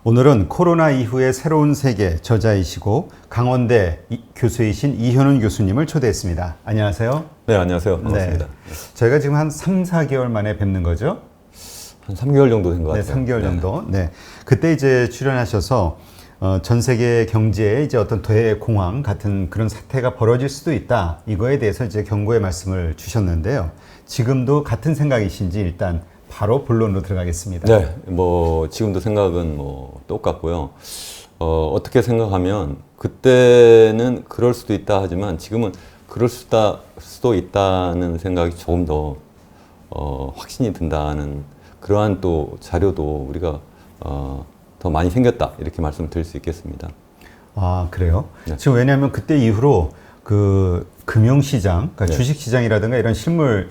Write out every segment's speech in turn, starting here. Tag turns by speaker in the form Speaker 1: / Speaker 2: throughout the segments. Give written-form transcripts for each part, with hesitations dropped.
Speaker 1: 오늘은 코로나 이후의 새로운 세계 저자이시고 강원대 교수이신 이현훈 교수님을 초대했습니다. 안녕하세요.
Speaker 2: 네, 안녕하세요. 반갑습니다.
Speaker 1: 저희가 지금 한 3, 4개월 만에 뵙는 거죠?
Speaker 2: 한 3개월 정도 된 것 같아요.
Speaker 1: 네, 3개월 정도. 네. 그때 이제 출연하셔서 전 세계 경제에 이제 어떤 대공황 같은 그런 사태가 벌어질 수도 있다. 이거에 대해서 이제 경고의 말씀을 주셨는데요. 지금도 같은 생각이신지 일단 바로 본론으로 들어가겠습니다.
Speaker 2: 네, 지금도 생각은 똑같고요. 어떻게 생각하면 그때는 그럴 수도 있다 하지만 지금은 그럴 수도 있다는 생각이 조금 더 확신이 든다는 그러한 또 자료도 우리가 더 많이 생겼다 이렇게 말씀을 드릴 수 있겠습니다.
Speaker 1: 아, 그래요?
Speaker 2: 네.
Speaker 1: 지금 왜냐하면 그때 이후로 그 금융시장, 그러니까
Speaker 2: 네.
Speaker 1: 주식시장이라든가 이런 실물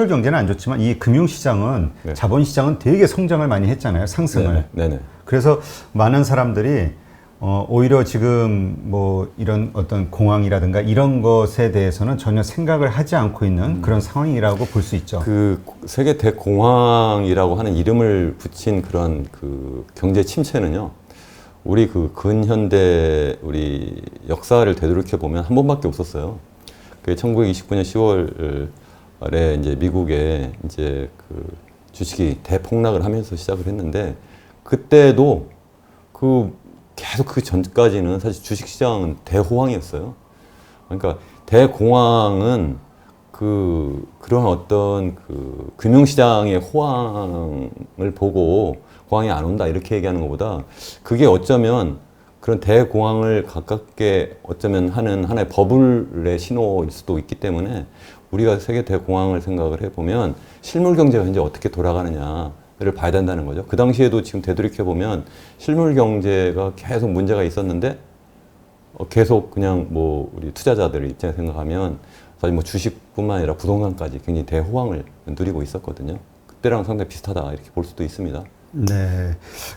Speaker 1: 경제는 안 좋지만 이 금융시장은
Speaker 2: 네.
Speaker 1: 자본시장은 되게 성장을 많이 했잖아요. 상승을.
Speaker 2: 네네.
Speaker 1: 그래서 많은 사람들이 오히려 지금 이런 어떤 공황이라든가 이런 것에 대해서는 전혀 생각을 하지 않고 있는 그런 상황이라고 볼 수 있죠.
Speaker 2: 그 세계 대공황이라고 하는 이름을 붙인 그런 그 경제 침체는요. 우리 그 근현대 우리 역사를 되돌이켜 보면 한 번밖에 없었어요. 그게 1929년 10월에 이제 미국에 이제 그 주식이 대폭락을 하면서 시작을 했는데 그때도 계속 그 전까지는 사실 주식시장은 대호황이었어요. 그러니까 대공황은 그런 어떤 그 금융시장의 호황을 보고 공황이 안 온다 이렇게 얘기하는 것보다 그게 어쩌면 그런 대공황을 가깝게 어쩌면 하는 하나의 버블의 신호일 수도 있기 때문에 우리가 세계 대공황을 생각을 해보면 실물 경제가 현재 어떻게 돌아가느냐를 봐야 된다는 거죠. 그 당시에도 지금 되돌이켜보면 실물 경제가 계속 문제가 있었는데 계속 그냥 우리 투자자들 입장에서 생각하면 사실 주식뿐만 아니라 부동산까지 굉장히 대호황을 누리고 있었거든요. 그때랑 상당히 비슷하다 이렇게 볼 수도 있습니다.
Speaker 1: 네.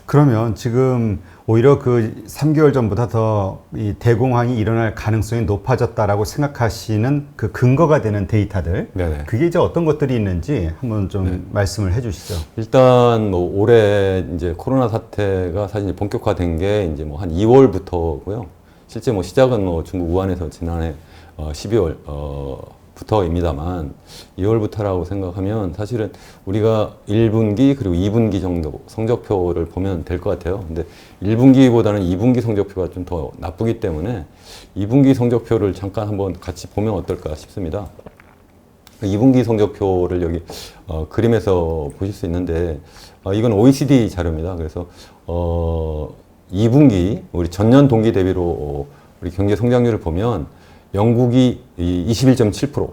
Speaker 1: 그러면 지금 오히려 그 3개월 전보다 더 이 대공황이 일어날 가능성이 높아졌다라고 생각하시는 그 근거가 되는 데이터들.
Speaker 2: 네네.
Speaker 1: 그게 이제 어떤 것들이 있는지 한번 좀
Speaker 2: 네.
Speaker 1: 말씀을 해 주시죠.
Speaker 2: 일단 올해 이제 코로나 사태가 사실 본격화된 게 이제 한 2월부터고요. 실제 시작은 중국 우한에서 지난해 12월 부터입니다만 2월부터라고 생각하면 사실은 우리가 1분기 그리고 2분기 정도 성적표를 보면 될 것 같아요. 근데 1분기보다는 2분기 성적표가 좀 더 나쁘기 때문에 2분기 성적표를 잠깐 한번 같이 보면 어떨까 싶습니다. 2분기 성적표를 여기 그림에서 보실 수 있는데 이건 OECD 자료입니다. 그래서 2분기 우리 전년 동기 대비로 우리 경제 성장률을 보면 영국이 21.7%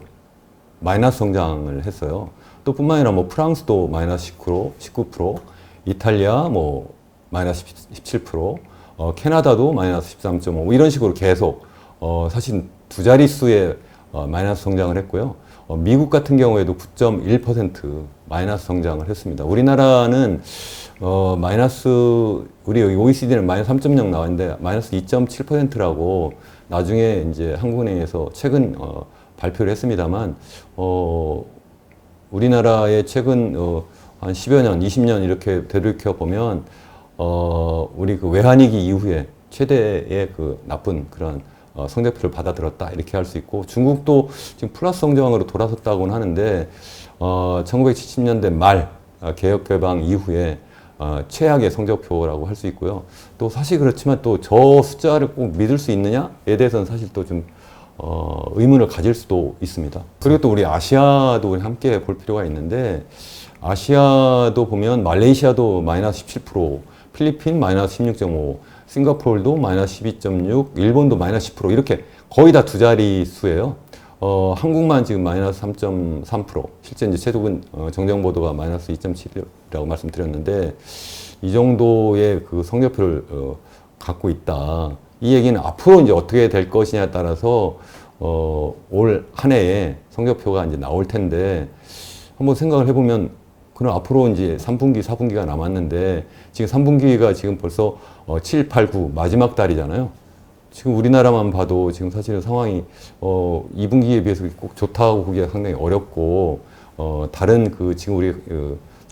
Speaker 2: 마이너스 성장을 했어요. 또 뿐만 아니라 프랑스도 마이너스 19%, 이탈리아 마이너스 17%, 캐나다도 마이너스 13.5% 이런 식으로 계속 사실 두 자릿수의 마이너스 성장을 했고요. 미국 같은 경우에도 9.1% 마이너스 성장을 했습니다. 우리나라는 우리 여기 OECD는 마이너스 3.0 나왔는데 마이너스 2.7%라고 나중에 이제 한국은행에서 최근 발표를 했습니다만 우리나라의 최근 한 10여 년, 20년 이렇게 되돌이켜 보면 우리 그 외환위기 이후에 최대의 그 나쁜 그런 성적표를 받아들였다 이렇게 할 수 있고 중국도 지금 플러스 성장으로 돌아섰다고는 하는데 1970년대 말 개혁개방 이후에 최악의 성적표라고 할 수 있고요. 또 사실 그렇지만 또 저 숫자를 꼭 믿을 수 있느냐에 대해서는 사실 또 좀 의문을 가질 수도 있습니다. 그리고 또 우리 아시아도 함께 볼 필요가 있는데 아시아도 보면 말레이시아도 마이너스 17%, 필리핀 마이너스 16.5, 싱가포르도 마이너스 12.6, 일본도 마이너스 10% 이렇게 거의 다 두 자릿수예요. 한국만 지금 마이너스 3.3%, 실제 이제 최근 정정보도가 마이너스 2.7이라고 말씀드렸는데 이 정도의 그 성적표를 갖고 있다. 이 얘기는 앞으로 이제 어떻게 될 것이냐에 따라서 올 한 해에 성적표가 이제 나올 텐데 한번 생각을 해보면 그럼 앞으로 이제 3분기, 4분기가 남았는데 지금 3분기가 지금 벌써 7, 8, 9 마지막 달이잖아요. 지금 우리나라만 봐도 지금 사실은 상황이 2분기에 비해서 꼭 좋다고 보기가 상당히 어렵고 다른 지금 우리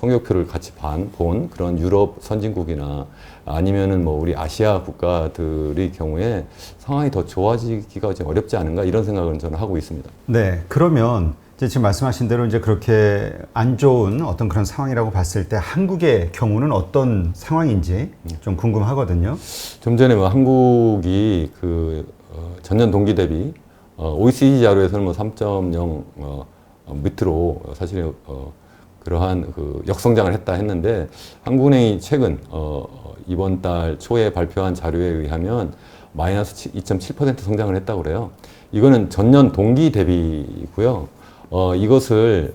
Speaker 2: 성적표를 같이 본 그런 유럽 선진국이나 아니면은 뭐 우리 아시아 국가들의 경우에 상황이 더 좋아지기가 좀 어렵지 않은가 이런 생각을 저는 하고 있습니다.
Speaker 1: 네, 그러면 이제 지금 말씀하신 대로 이제 그렇게 안 좋은 어떤 그런 상황이라고 봤을 때 한국의 경우는 어떤 상황인지 좀 궁금하거든요.
Speaker 2: 좀 전에 뭐 한국이 전년 동기 대비 OECD 자료에서는 뭐 3.0 밑으로 사실 그러한 역성장을 했는데 한국은행이 최근 이번 달 초에 발표한 자료에 의하면 마이너스 2.7% 성장을 했다고 그래요. 이거는 전년 동기 대비고요. 이것을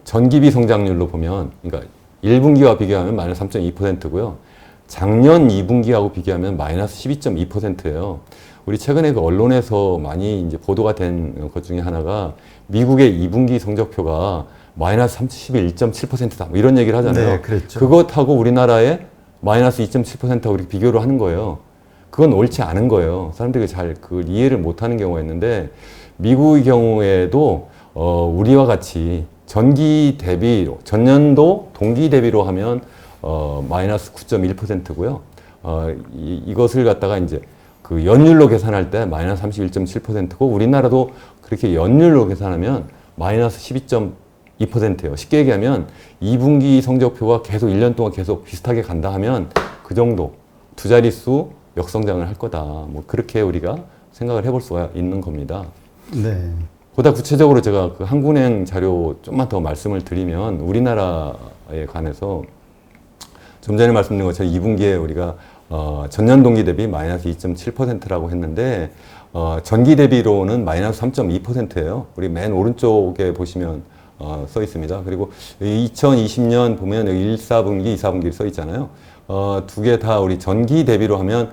Speaker 2: 전기비 성장률로 보면, 그러니까 1분기와 비교하면 마이너스 3.2%고요. 작년 2분기하고 비교하면 마이너스 12.2%예요. 우리 최근에 그 언론에서 많이 이제 보도가 된 것 중에 하나가 미국의 2분기 성적표가 마이너스 31.7%다. 뭐 이런 얘기를 하잖아요.
Speaker 1: 네, 그랬죠.
Speaker 2: 그것하고 우리나라의 마이너스 2.7%하고 이렇게 비교를 하는 거예요. 그건 옳지 않은 거예요. 사람들이 잘 그걸 이해를 못 하는 경우가 있는데, 미국의 경우에도, 우리와 같이 전기 대비, 전년도 동기 대비로 하면, 마이너스 9.1%고요. 이것을 갖다가 이제 그 연율로 계산할 때 마이너스 31.7%고, 우리나라도 그렇게 연율로 계산하면 마이너스 12.2%예요. 쉽게 얘기하면 2분기 성적표가 계속 1년 동안 계속 비슷하게 간다 하면 그 정도 두 자릿수 역성장을 할 거다. 뭐 그렇게 우리가 생각을 해볼 수가 있는 겁니다.
Speaker 1: 네.
Speaker 2: 보다 구체적으로 제가 그 한국은행 자료 좀만 더 말씀을 드리면 우리나라에 관해서 좀 전에 말씀드린 것처럼 2분기에 우리가 전년 동기 대비 마이너스 2.7%라고 했는데 전기 대비로는 마이너스 3.2%예요. 우리 맨 오른쪽에 보시면 써 있습니다. 그리고 2020년 보면 여기 1, 4분기, 2, 4분기 써 있잖아요. 두 개 다 우리 전기 대비로 하면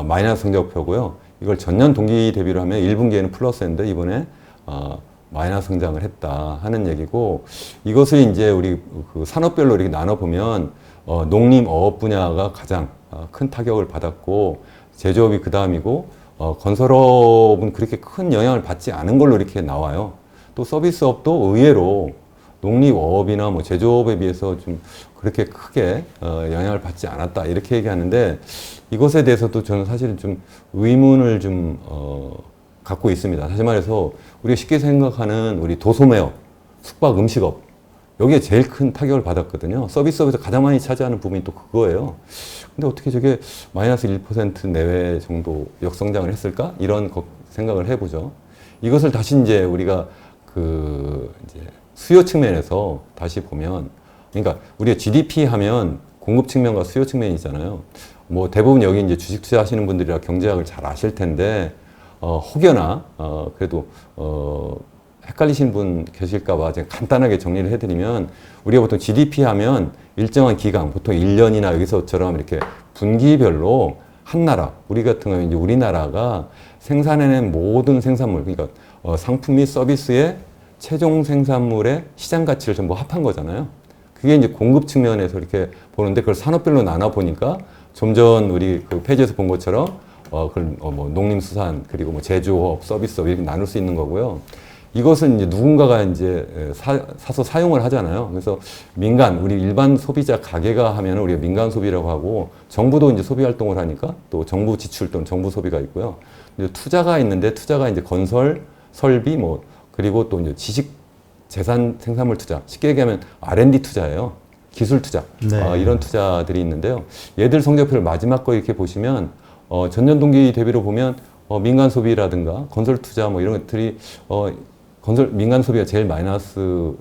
Speaker 2: 마이너스 성적표고요. 이걸 전년 동기 대비로 하면 1분기에는 플러스인데 이번에 마이너스 성장을 했다 하는 얘기고, 이것을 이제 우리 그 산업별로 이렇게 나눠보면 농림, 어업 분야가 가장 큰 타격을 받았고, 제조업이 그 다음이고, 건설업은 그렇게 큰 영향을 받지 않은 걸로 이렇게 나와요. 또 서비스업도 의외로 농림어업이나 뭐 제조업에 비해서 좀 그렇게 크게 영향을 받지 않았다 이렇게 얘기하는데, 이것에 대해서도 저는 사실 좀 의문을 좀 갖고 있습니다. 다시 말해서 우리가 쉽게 생각하는 우리 도소매업, 숙박, 음식업, 여기에 제일 큰 타격을 받았거든요. 서비스업에서 가장 많이 차지하는 부분이 또 그거예요. 근데 어떻게 저게 마이너스 1% 내외 정도 역성장을 했을까? 이런 생각을 해보죠. 이것을 다시 이제 우리가 이제 수요 측면에서 다시 보면, 그러니까 우리가 GDP 하면 공급 측면과 수요 측면이 있잖아요. 뭐 대부분 여기 이제 주식 투자하시는 분들이라 경제학을 잘 아실 텐데, 혹여나, 그래도, 헷갈리신 분 계실까봐 제가 간단하게 정리를 해드리면, 우리가 보통 GDP 하면 일정한 기간, 보통 1년이나 여기서처럼 이렇게 분기별로 한 나라, 우리 같은 경우는 이제 우리나라가 생산해낸 모든 생산물, 그러니까 상품 및 서비스의 최종 생산물의 시장 가치를 전부 합한 거잖아요. 그게 이제 공급 측면에서 이렇게 보는데, 그걸 산업별로 나눠 보니까 좀 전 우리 그 페이지에서 본 것처럼 뭐 농림수산, 그리고 뭐 제조업, 서비스업 이렇게 나눌 수 있는 거고요. 이것은 이제 누군가가 이제 사서 사용을 하잖아요. 그래서 민간, 우리 일반 소비자 가게가 하면 우리가 민간 소비라고 하고, 정부도 이제 소비 활동을 하니까 또 정부 지출 또는 정부 소비가 있고요. 이제 투자가 있는데, 투자가 이제 건설, 설비, 뭐 그리고 또 이제 지식 재산 생산물 투자, 쉽게 얘기하면 R&D 투자예요. 기술 투자.
Speaker 1: 네.
Speaker 2: 이런 투자들이 있는데요. 얘들 성적표를 마지막 거 이렇게 보시면 전년 동기 대비로 보면 민간 소비라든가 건설 투자 뭐 이런 것들이 민간 소비가 제일 마이너스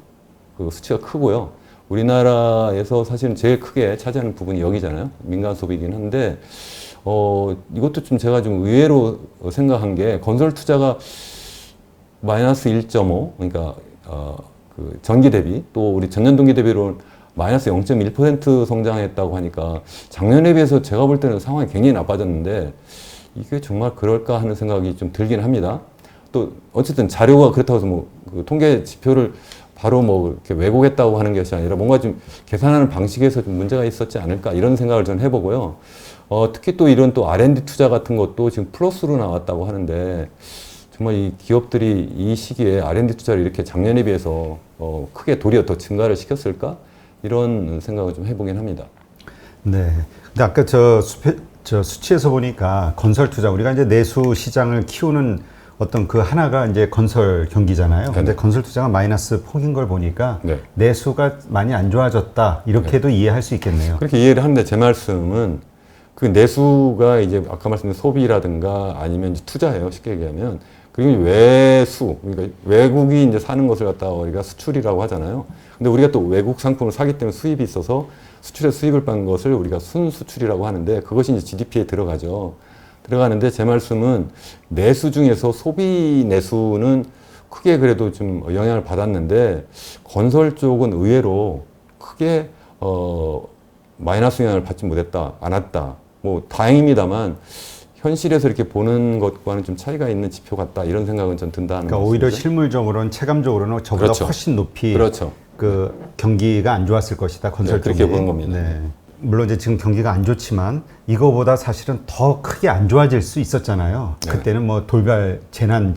Speaker 2: 그 수치가 크고요. 우리나라에서 사실은 제일 크게 차지하는 부분이 여기잖아요. 민간 소비이긴 한데 이것도 좀 제가 좀 의외로 생각한 게, 건설 투자가 마이너스 1.5, 그러니까 그 전기 대비, 또 우리 전년 동기 대비로 마이너스 0.1% 성장했다고 하니까 작년에 비해서 제가 볼 때는 상황이 굉장히 나빠졌는데, 이게 정말 그럴까 하는 생각이 좀 들긴 합니다. 또 어쨌든 자료가 그렇다고 해서 뭐 그 통계 지표를 바로 뭐 이렇게 왜곡했다고 하는 것이 아니라 뭔가 좀 계산하는 방식에서 좀 문제가 있었지 않을까 이런 생각을 좀 해보고요. 특히 또 이런 또 R&D 투자 같은 것도 지금 플러스로 나왔다고 하는데, 정말 이 기업들이 이 시기에 R&D 투자를 이렇게 작년에 비해서 크게 도리어 더 증가를 시켰을까? 이런 생각을 좀 해보긴 합니다.
Speaker 1: 네. 근데 아까 저 수치에서 보니까 건설 투자, 우리가 이제 내수 시장을 키우는 어떤 그 하나가 이제 건설 경기잖아요. 근데
Speaker 2: 네네.
Speaker 1: 건설 투자가 마이너스 폭인 걸 보니까
Speaker 2: 네.
Speaker 1: 내수가 많이 안 좋아졌다. 이렇게도 이해할 수 있겠네요.
Speaker 2: 그렇게 이해를 하는데 제 말씀은 그 내수가 이제 아까 말씀드린 소비라든가 아니면 이제 투자예요. 쉽게 얘기하면. 그리고 외수, 그러니까 외국이 이제 사는 것을 갖다가 우리가 수출이라고 하잖아요. 근데 우리가 또 외국 상품을 사기 때문에 수입이 있어서 수출에 수입을 받는 것을 우리가 순수출이라고 하는데 그것이 이제 GDP에 들어가죠. 들어가는데 제 말씀은 내수 중에서 소비 내수는 크게 그래도 좀 영향을 받았는데 건설 쪽은 의외로 크게 마이너스 영향을 받지 못했다, 않았다. 뭐 다행입니다만 현실에서 이렇게 보는 것과는 좀 차이가 있는 지표 같다 이런 생각은 좀 든다는
Speaker 1: 그러니까 오히려
Speaker 2: 말씀이죠.
Speaker 1: 실물적으로는 체감적으로는 저보다
Speaker 2: 그렇죠.
Speaker 1: 훨씬 높이
Speaker 2: 그렇죠.
Speaker 1: 그 경기가 안 좋았을 것이다. 건설
Speaker 2: 네, 그렇게
Speaker 1: 쪽이.
Speaker 2: 보는 겁니다.
Speaker 1: 네. 물론 이제 지금 경기가 안 좋지만 이거보다 사실은 더 크게 안 좋아질 수 있었잖아요.
Speaker 2: 네.
Speaker 1: 그때는 뭐 돌발 재난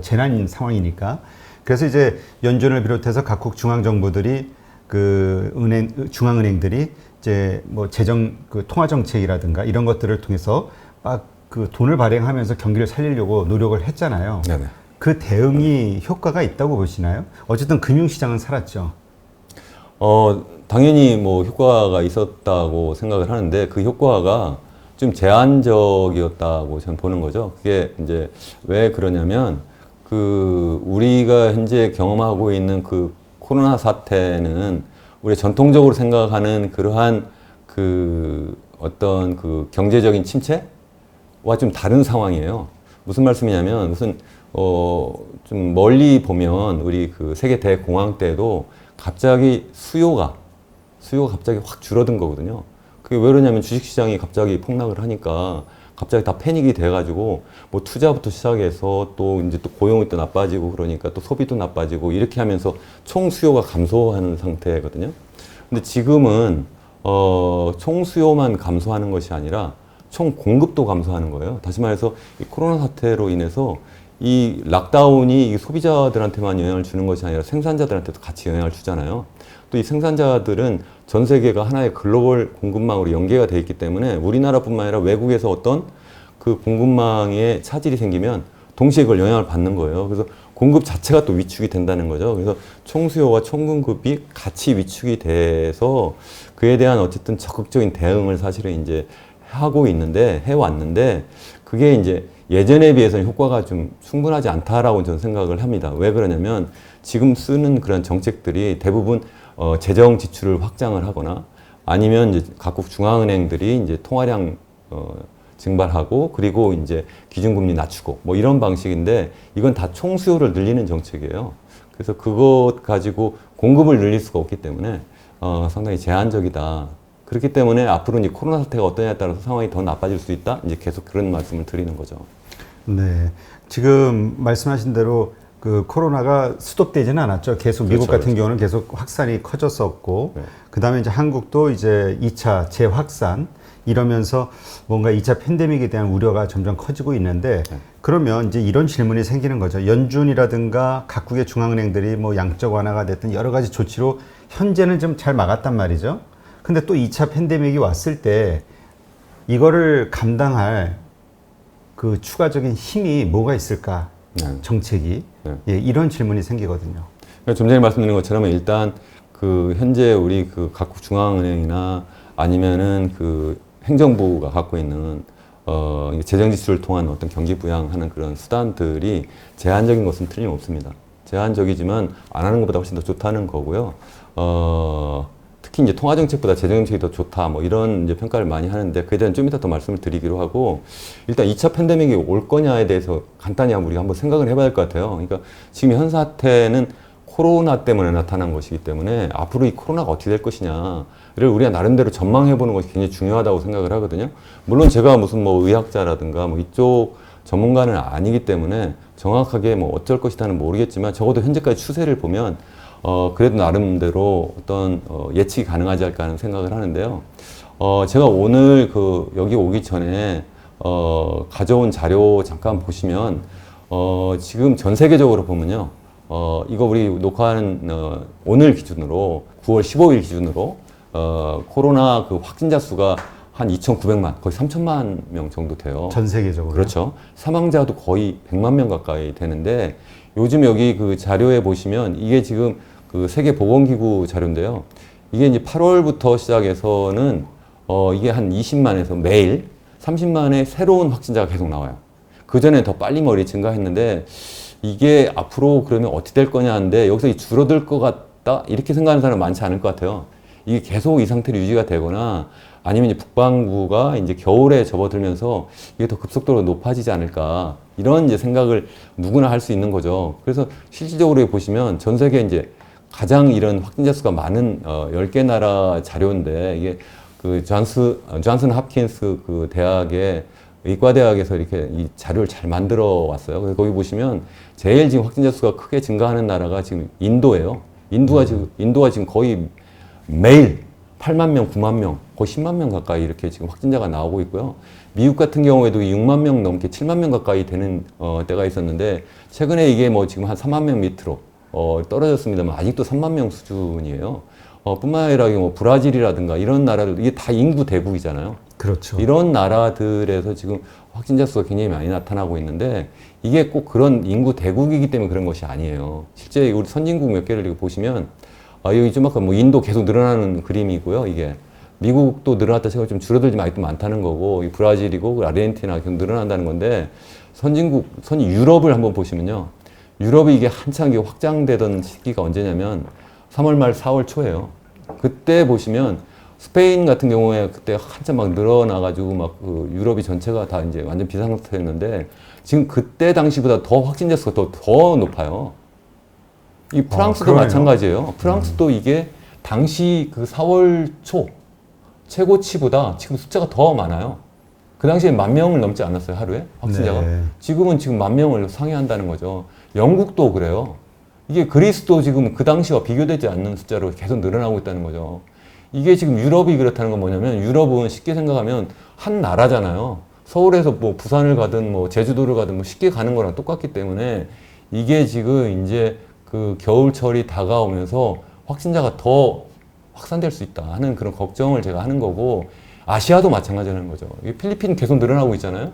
Speaker 1: 재난 상황이니까. 그래서 이제 연준을 비롯해서 각국 중앙 정부들이 그 중앙은행들이 이제 뭐 재정 그 통화 정책이라든가 이런 것들을 통해서 막 그 돈을 발행하면서 경기를 살리려고 노력을 했잖아요.
Speaker 2: 네네.
Speaker 1: 그 대응이 효과가 있다고 보시나요? 어쨌든 금융시장은 살았죠.
Speaker 2: 당연히 뭐 효과가 있었다고 생각을 하는데 그 효과가 좀 제한적이었다고 저는 보는 거죠. 그게 이제 왜 그러냐면 그 우리가 현재 경험하고 있는 그 코로나 사태는 우리 전통적으로 생각하는 그러한 그 어떤 그 경제적인 침체와 좀 다른 상황이에요. 무슨 말씀이냐면 무슨 좀 멀리 보면 우리 그 세계 대공황 때도 갑자기 수요가 갑자기 확 줄어든 거거든요. 그게 왜 그러냐면 주식시장이 갑자기 폭락을 하니까 갑자기 다 패닉이 돼가지고 뭐 투자부터 시작해서 또 이제 또 고용이 또 나빠지고 그러니까 또 소비도 나빠지고 이렇게 하면서 총 수요가 감소하는 상태거든요. 근데 지금은 총 수요만 감소하는 것이 아니라 총 공급도 감소하는 거예요. 다시 말해서 이 코로나 사태로 인해서 이 락다운이 이 소비자들한테만 영향을 주는 것이 아니라 생산자들한테도 같이 영향을 주잖아요. 또 이 생산자들은 전 세계가 하나의 글로벌 공급망으로 연계가 돼 있기 때문에 우리나라뿐만 아니라 외국에서 어떤 그 공급망에 차질이 생기면 동시에 그걸 영향을 받는 거예요. 그래서 공급 자체가 또 위축이 된다는 거죠. 그래서 총수요와 총공급이 같이 위축이 돼서 그에 대한 어쨌든 적극적인 대응을 사실은 이제 해왔는데 그게 이제 예전에 비해서는 효과가 좀 충분하지 않다라고 저는 생각을 합니다. 왜 그러냐면 지금 쓰는 그런 정책들이 대부분 재정 지출을 확장을 하거나 아니면 이제 각국 중앙은행들이 이제 통화량 증발하고 그리고 이제 기준금리 낮추고 뭐 이런 방식인데 이건 다 총수요를 늘리는 정책이에요. 그래서 그것 가지고 공급을 늘릴 수가 없기 때문에 상당히 제한적이다. 그렇기 때문에 앞으로 이제 코로나 사태가 어떠냐에 따라서 상황이 더 나빠질 수 있다. 이제 계속 그런 말씀을 드리는 거죠.
Speaker 1: 네. 지금 말씀하신 대로 그 코로나가 스톱되지는 않았죠. 계속 미국
Speaker 2: 그렇죠,
Speaker 1: 같은 경우는 계속 확산이 커졌었고,
Speaker 2: 네.
Speaker 1: 그 다음에 이제 한국도 이제 2차 재확산 이러면서 뭔가 2차 팬데믹에 대한 우려가 점점 커지고 있는데, 그러면 이제 이런 질문이 생기는 거죠. 연준이라든가 각국의 중앙은행들이 뭐 양적 완화가 됐든 여러 가지 조치로 현재는 좀 잘 막았단 말이죠. 근데 또 2차 팬데믹이 왔을 때 이거를 감당할 그 추가적인 힘이 뭐가 있을까?
Speaker 2: 네.
Speaker 1: 정책이.
Speaker 2: 네.
Speaker 1: 예, 이런 질문이 생기거든요.
Speaker 2: 그러니까 좀 전에 말씀드린 것처럼 일단 그 현재 우리 그 각국 중앙은행이나 아니면은 그 행정부가 갖고 있는 재정 지출을 통한 어떤 경기 부양하는 그런 수단들이 제한적인 것은 틀림없습니다. 제한적이지만 안 하는 것보다 훨씬 더 좋다는 거고요. 특히 이제 통화 정책보다 재정 정책이 더 좋다 뭐 이런 이제 평가를 많이 하는데 그에 대한 좀 이따 더 말씀을 드리기로 하고 일단 2차 팬데믹이 올 거냐에 대해서 간단히 우리가 한번 생각을 해봐야 할 것 같아요. 그러니까 지금 현 사태는 코로나 때문에 나타난 것이기 때문에 앞으로 이 코로나가 어떻게 될 것이냐를 우리가 나름대로 전망해보는 것이 굉장히 중요하다고 생각을 하거든요. 물론 제가 무슨 뭐 의학자라든가 뭐 이쪽 전문가는 아니기 때문에 정확하게 뭐 어쩔 것이다는 모르겠지만 적어도 현재까지 추세를 보면 그래도 나름대로 어떤 예측이 가능하지 않을까 하는 생각을 하는데요. 제가 오늘 여기 오기 전에 가져온 자료 잠깐 보시면 지금 전 세계적으로 보면요. 이거 우리 녹화하는 오늘 기준으로 9월 15일 기준으로 코로나 그 확진자 수가 한 2,900만, 거의 3천만 명 정도 돼요.
Speaker 1: 전 세계적으로.
Speaker 2: 그렇죠. 사망자도 거의 100만 명 가까이 되는데 요즘 여기 그 자료에 보시면 이게 지금 그 세계보건기구 자료인데요. 이게 이제 8월부터 시작해서는 이게 한 20만에서 매일 30만의 새로운 확진자가 계속 나와요. 그 전에 더 빨리 머리 증가했는데 이게 앞으로 그러면 어떻게 될 거냐 하는데 여기서 줄어들 것 같다 이렇게 생각하는 사람은 많지 않을 것 같아요. 이게 계속 이 상태로 유지가 되거나 아니면 이제 북반구가 이제 겨울에 접어들면서 이게 더 급속도로 높아지지 않을까 이런 이제 생각을 누구나 할 수 있는 거죠. 그래서 실질적으로 보시면 전 세계 이제 가장 이런 확진자 수가 많은 10개 나라 자료인데 이게 그 존슨 홉킨스 그 대학의 의과대학에서 이렇게 이 자료를 잘 만들어 왔어요. 그래서 거기 보시면 제일 지금 확진자 수가 크게 증가하는 나라가 지금 인도예요. 인도가 지금 거의 매일 8만 명, 9만 명, 거의 10만 명 가까이 이렇게 지금 확진자가 나오고 있고요. 미국 같은 경우에도 6만 명 넘게 7만 명 가까이 되는 때가 있었는데 최근에 이게 뭐 지금 한 3만 명 밑으로 떨어졌습니다만 아직도 3만 명 수준이에요. 뿐만 아니라 뭐 브라질이라든가 이런 나라들 이게 다 인구 대국이잖아요.
Speaker 1: 그렇죠.
Speaker 2: 이런 나라들에서 지금 확진자 수가 굉장히 많이 나타나고 있는데 이게 꼭 그런 인구 대국이기 때문에 그런 것이 아니에요. 실제 우리 선진국 몇 개를 이렇게 보시면 여기 좀 아까 뭐 인도 계속 늘어나는 그림이고요. 이게 미국도 늘어났다 치고 좀 줄어들지만 아직도 많다는 거고 이 브라질이고 아르헨티나 계속 늘어난다는 건데 유럽을 한번 보시면요. 유럽이 이게 한창 확장되던 시기가 언제냐면 3월 말 4월 초예요. 그때 보시면 스페인 같은 경우에 그때 한참 막 늘어나가지고 막 그 유럽이 전체가 다 이제 완전 비상상태였는데 지금 그때 당시보다 더 확진자 수가 더 높아요. 이 프랑스도 마찬가지예요. 프랑스도 이게 당시 그 4월 초 최고치보다 지금 숫자가 더 많아요. 그 당시에 10,000명을 넘지 않았어요, 하루에 확진자가.
Speaker 1: 네.
Speaker 2: 지금은 지금 10,000명을 상회한다는 거죠. 영국도 그래요. 이게 그리스도 지금 그 당시와 비교되지 않는 숫자로 계속 늘어나고 있다는 거죠. 이게 지금 유럽이 그렇다는 건 뭐냐면 유럽은 쉽게 생각하면 한 나라잖아요. 서울에서 뭐 부산을 가든 뭐 제주도를 가든 뭐 쉽게 가는 거랑 똑같기 때문에 이게 지금 이제 그 겨울철이 다가오면서 확진자가 더 확산될 수 있다 하는 그런 걱정을 제가 하는 거고 아시아도 마찬가지라는 거죠. 필리핀 계속 늘어나고 있잖아요.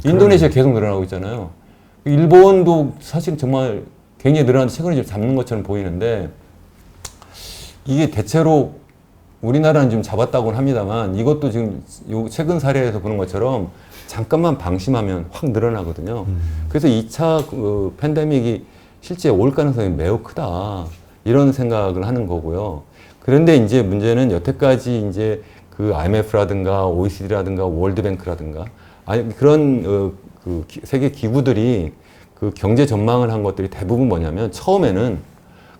Speaker 2: 인도네시아 계속 늘어나고 있잖아요. 일본도 사실은 정말 굉장히 늘어나는데 최근에 좀 잡는 것처럼 보이는데 이게 대체로 우리나라는 좀 잡았다고는 합니다만 이것도 지금 요 최근 사례에서 보는 것처럼 잠깐만 방심하면 확 늘어나거든요. 그래서 2차 그 팬데믹이 실제 올 가능성이 매우 크다. 이런 생각을 하는 거고요. 그런데 이제 문제는 여태까지 이제 그 IMF라든가 OECD라든가 월드뱅크라든가 아니 그런 그 세계 기구들이 그 경제 전망을 한 것들이 대부분 뭐냐면 처음에는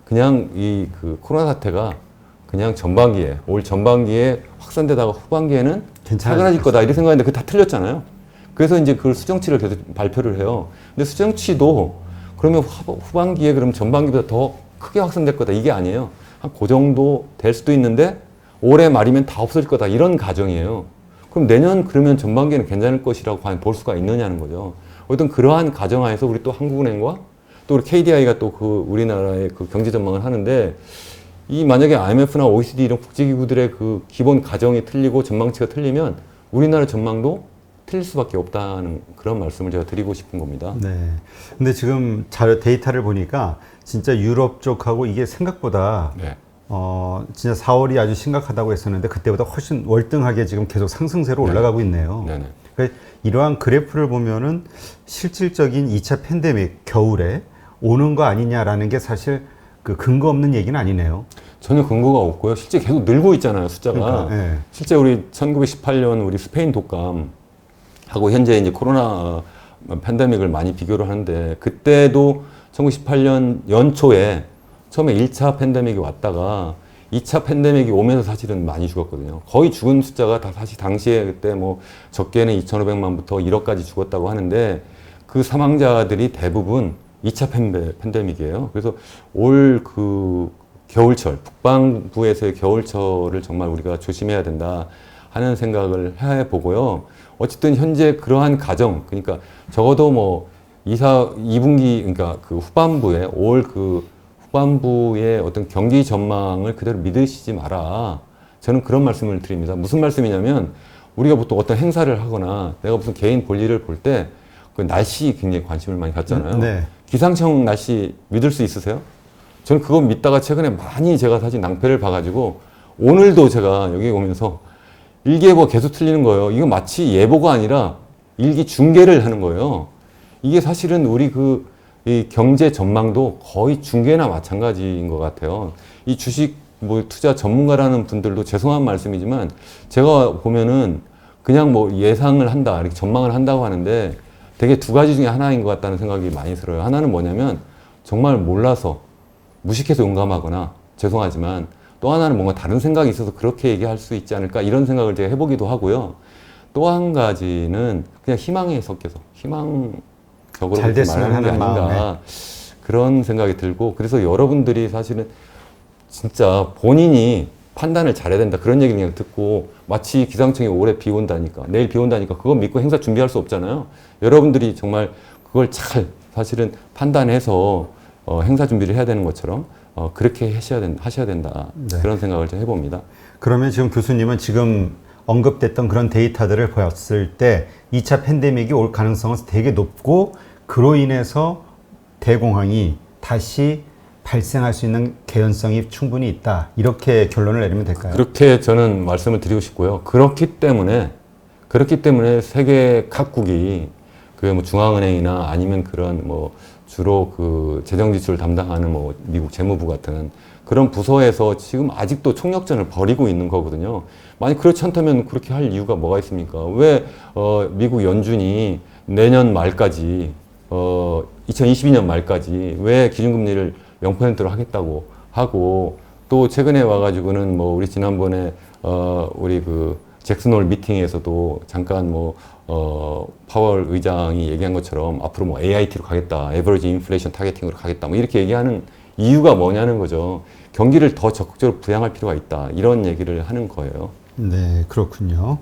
Speaker 2: 그냥 이 그 코로나 사태가 그냥 전반기에 올 전반기에 확산되다가 후반기에는 사그라질 거다 이렇게 생각했는데 그게 다 틀렸잖아요. 그래서 이제 그 수정치를 계속 발표를 해요. 근데 수정치도 그러면 후반기에 그럼 전반기보다 더 크게 확산될 거다 이게 아니에요. 한 그 정도 될 수도 있는데 올해 말이면 다 없어질 거다 이런 가정이에요. 그럼 내년 그러면 전반기에는 괜찮을 것이라고 과연 볼 수가 있느냐는 거죠. 어떤 그러한 가정하에서 우리 또 한국은행과 또 우리 KDI가 또 그 우리나라의 그 경제 전망을 하는데 이 만약에 IMF나 OECD 이런 국제기구들의 그 기본 가정이 틀리고 전망치가 틀리면 우리나라 전망도 틀릴 수밖에 없다는 그런 말씀을 제가 드리고 싶은 겁니다.
Speaker 1: 네. 근데 지금 자료 데이터를 보니까 진짜 유럽 쪽하고 이게 생각보다
Speaker 2: 네.
Speaker 1: 진짜 4월이 아주 심각하다고 했었는데 그때보다 훨씬 월등하게 지금 계속 상승세로 올라가고 있네요.
Speaker 2: 네네.
Speaker 1: 그러니까 이러한 그래프를 보면은 실질적인 2차 팬데믹 겨울에 오는 거 아니냐라는 게 사실 그 근거 없는 얘기는 아니네요.
Speaker 2: 전혀 근거가 없고요. 실제 계속 늘고 있잖아요, 숫자가.
Speaker 1: 그러니까, 네.
Speaker 2: 실제 우리 1918년 우리 스페인 독감하고 현재 이제 코로나 팬데믹을 많이 비교를 하는데 그때도 1918년 연초에 처음에 1차 팬데믹이 왔다가 2차 팬데믹이 오면서 사실은 많이 죽었거든요. 거의 죽은 숫자가 다 사실 당시에 그때 뭐 적게는 2,500만부터 1억까지 죽었다고 하는데 그 사망자들이 대부분 2차 팬데믹이에요. 그래서 올 그 겨울철, 북반구에서의 겨울철을 정말 우리가 조심해야 된다 하는 생각을 해보고요. 어쨌든 현재 그러한 가정, 그러니까 적어도 뭐 2분기, 그러니까 그 후반부에, 올 그 후반부의 어떤 경기 전망을 그대로 믿으시지 마라. 저는 그런 말씀을 드립니다. 무슨 말씀이냐면, 우리가 보통 어떤 행사를 하거나 내가 무슨 개인 볼일을 볼 때 그 날씨 굉장히 관심을 많이 갖잖아요.
Speaker 1: 네.
Speaker 2: 기상청 날씨 믿을 수 있으세요? 저는 그거 믿다가 최근에 많이 제가 사실 낭패를 봐가지고 오늘도 제가 여기 오면서 일기예보가 계속 틀리는 거예요. 이거 마치 예보가 아니라 일기 중계를 하는 거예요. 이게 사실은 우리 이 경제 전망도 거의 중계나 마찬가지인 것 같아요. 이 주식 투자 전문가라는 분들도 죄송한 말씀이지만 제가 보면은 그냥 예상을 한다, 이렇게 전망을 한다고 하는데 되게 두 가지 중에 하나인 것 같다는 생각이 많이 들어요. 하나는 뭐냐면 정말 몰라서 무식해서 용감하거나 죄송하지만 또 하나는 뭔가 다른 생각이 있어서 그렇게 얘기할 수 있지 않을까 이런 생각을 제가 해보기도 하고요. 또 한 가지는 그냥 희망에 섞여서 희망적으로
Speaker 1: 잘 됐으면
Speaker 2: 말하는 게
Speaker 1: 하는
Speaker 2: 아닌가
Speaker 1: 마음에.
Speaker 2: 그런 생각이 들고 그래서 여러분들이 사실은 진짜 본인이 판단을 잘해야 된다 그런 얘기를 그냥 듣고 마치 기상청이 올해 비 온다니까 내일 비 온다니까 그거 믿고 행사 준비할 수 없잖아요. 여러분들이 정말 그걸 잘 사실은 판단해서 행사 준비를 해야 되는 것처럼 그렇게 하셔야 된다.
Speaker 1: 네.
Speaker 2: 그런 생각을 좀 해봅니다.
Speaker 1: 그러면 지금 교수님은 지금 언급됐던 그런 데이터들을 보았을 때 2차 팬데믹이 올 가능성은 되게 높고 그로 인해서 대공황이 다시 발생할 수 있는 개연성이 충분히 있다. 이렇게 결론을 내리면 될까요?
Speaker 2: 그렇게 저는 말씀을 드리고 싶고요. 그렇기 때문에 세계 각국이 중앙은행이나 아니면 그런 주로 그 재정 지출을 담당하는 미국 재무부 같은 그런 부서에서 지금 아직도 총력전을 벌이고 있는 거거든요. 만약 그렇지 않다면 그렇게 할 이유가 뭐가 있습니까? 왜 미국 연준이 내년 말까지 2022년 말까지 왜 기준금리를 0%로 하겠다고 하고 또 최근에 와가지고는 우리 지난번에 우리 그 잭슨홀 미팅에서도 잠깐 파월 의장이 얘기한 것처럼 앞으로 AIT로 가겠다, 에버리지 인플레이션 타겟팅으로 가겠다, 이렇게 얘기하는 이유가 뭐냐는 거죠. 경기를 더 적극적으로 부양할 필요가 있다. 이런 얘기를 하는 거예요.
Speaker 1: 네, 그렇군요.